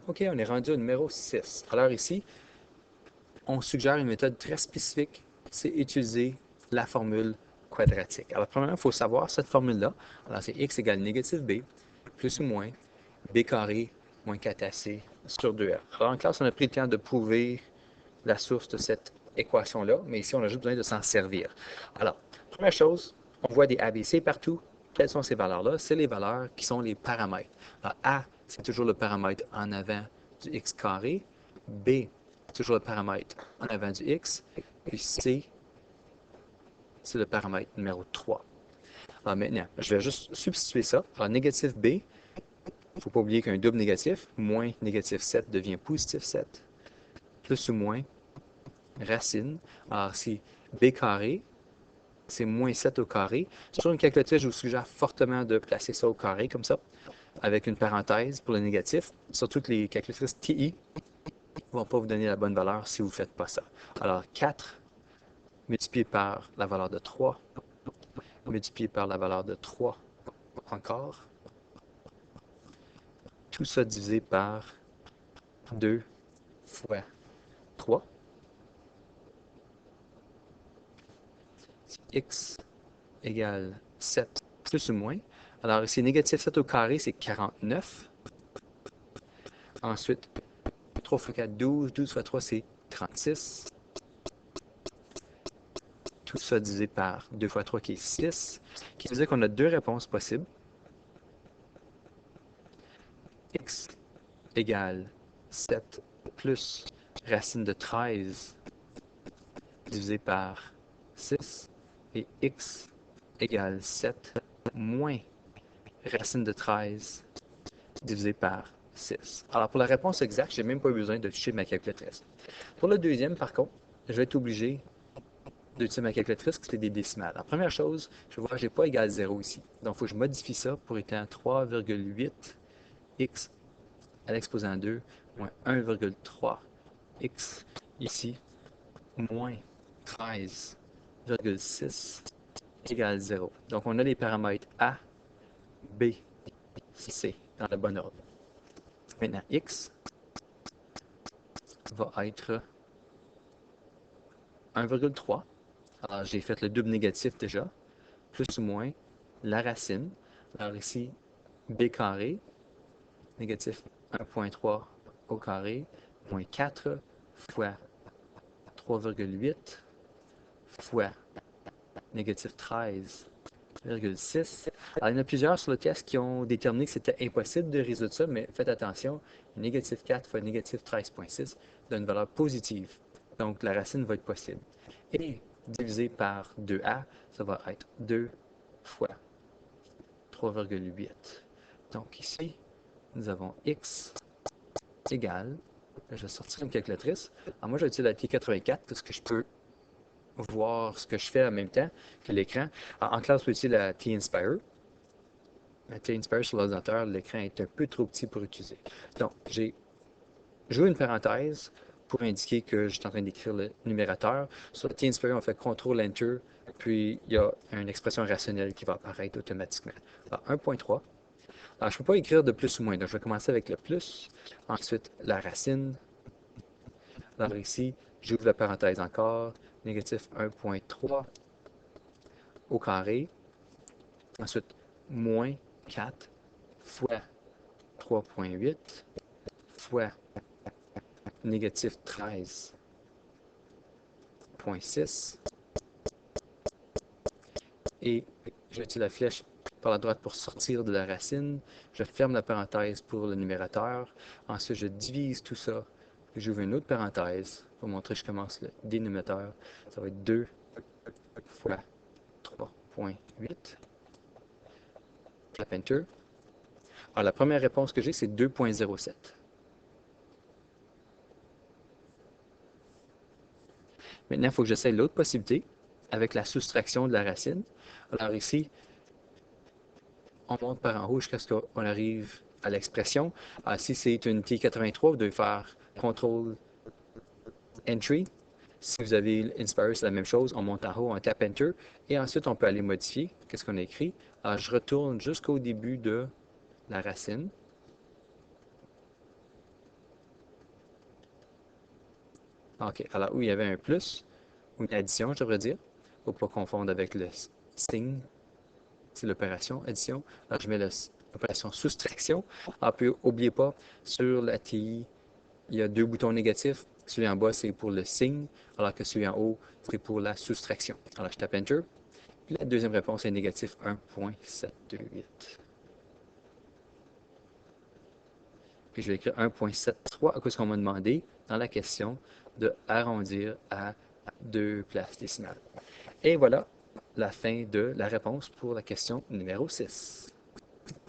OK, on est rendu au numéro 6. Alors ici, on suggère une méthode très spécifique, c'est utiliser la formule quadratique. Alors, premièrement, il faut savoir cette formule-là. Alors, c'est x égale négatif b, plus ou moins b carré moins 4ac sur 2r. Alors, en classe, on a pris le temps de prouver la source de cette équation-là, mais ici, on a juste besoin de s'en servir. Alors, première chose, on voit des ABC partout. Quelles sont ces valeurs-là? C'est les valeurs qui sont les paramètres. Alors, A, c'est toujours le paramètre en avant du x carré. B, toujours le paramètre en avant du x. Puis C, c'est le paramètre numéro 3. Alors maintenant, je vais juste substituer ça. Alors, négatif B, il ne faut pas oublier qu'un double négatif, moins négatif 7 devient positif 7, plus ou moins racine. Alors, si B carré, c'est moins 7 au carré. Sur une calculatrice, je vous suggère fortement de placer ça au carré, comme ça, avec une parenthèse pour le négatif. Surtout que les calculatrices TI ne vont pas vous donner la bonne valeur si vous ne faites pas ça. Alors, 4 multiplié par la valeur de 3, multiplié par la valeur de 3 encore, tout ça divisé par 2 fois 3, x égale 7 plus ou moins. Alors ici, négatif 7 au carré, c'est 49. Ensuite, 3 fois 4, 12. 12 fois 3, c'est 36. Tout ça divisé par 2 fois 3, qui est 6, qui veut dire qu'on a deux réponses possibles. X égale 7 plus racine de 13 divisé par 6. Et x égale 7 moins racine de 13 divisé par 6. Alors, pour la réponse exacte, je n'ai même pas eu besoin de toucher ma calculatrice. Pour le deuxième, par contre, je vais être obligé d'utiliser ma calculatrice, qui c'est des décimales. La première chose, je vais voir que je n'ai pas égal 0 ici. Donc, il faut que je modifie ça pour étant 3,8 x à l'exposant 2 moins 1,3 x ici moins 13,6 égale 0. Donc, on a les paramètres A, B, C dans le bon ordre. Maintenant, x va être 1,3. Alors, j'ai fait le double négatif déjà, plus ou moins la racine. Alors ici, b carré, négatif 1,3 au carré, moins 4 fois 3,8 fois négatif 13,6. Alors, il y en a plusieurs sur le test qui ont déterminé que c'était impossible de résoudre ça, mais faites attention, négatif 4 fois négatif 13,6 donne une valeur positive. Donc, la racine va être possible. Et divisé par 2a, ça va être 2 fois 3,8. Donc ici, nous avons x égale, je vais sortir une calculatrice. Alors moi, je vais utiliser la T84 parce que je peux voir ce que je fais en même temps que l'écran. En classe, on peut utiliser la T-Inspire. La T-Inspire sur l'ordinateur, l'écran est un peu trop petit pour utiliser. Donc, j'ai joué une parenthèse pour indiquer que je suis en train d'écrire le numérateur. Sur la T-Inspire, on fait CTRL-Enter, puis il y a une expression rationnelle qui va apparaître automatiquement. Alors, 1,3. Alors, je ne peux pas écrire de plus ou moins, donc je vais commencer avec le plus, ensuite la racine. Alors ici, j'ouvre la parenthèse encore, négatif 1,3 au carré, ensuite moins 4 fois 3,8 fois négatif 13,6 et j'utilise la flèche par la droite pour sortir de la racine. Je ferme la parenthèse pour le numérateur. Ensuite, je divise tout ça. J'ouvre une autre parenthèse pour montrer que je commence le dénominateur. Ça va être 2 fois 3,8. Clap Enter. Alors, la première réponse que j'ai, c'est 2,07. Maintenant, il faut que j'essaie l'autre possibilité avec la soustraction de la racine. Alors ici, on monte par en haut jusqu'à ce qu'on arrive à l'expression. Si c'est une T83, vous devez faire CTRL Entry. Si vous avez Inspire, c'est la même chose. On monte en haut, on tape Enter. Et ensuite, on peut aller modifier. Qu'est-ce qu'on a écrit? Alors, je retourne jusqu'au début de la racine. OK. Alors, où il y avait un plus, ou une addition, je devrais dire, pour ne pas confondre avec le signe, c'est l'opération addition. Alors, je mets l'opération soustraction. Alors, puis, n'oubliez pas, sur la TI, il y a deux boutons négatifs. Celui en bas, c'est pour le signe, alors que celui en haut, c'est pour la soustraction. Alors, je tape Enter. Puis la deuxième réponse est négatif 1.728. Puis je vais écrire 1.73 à cause qu'on m'a demandé dans la question de arrondir à deux places décimales. Et voilà la fin de la réponse pour la question numéro 6.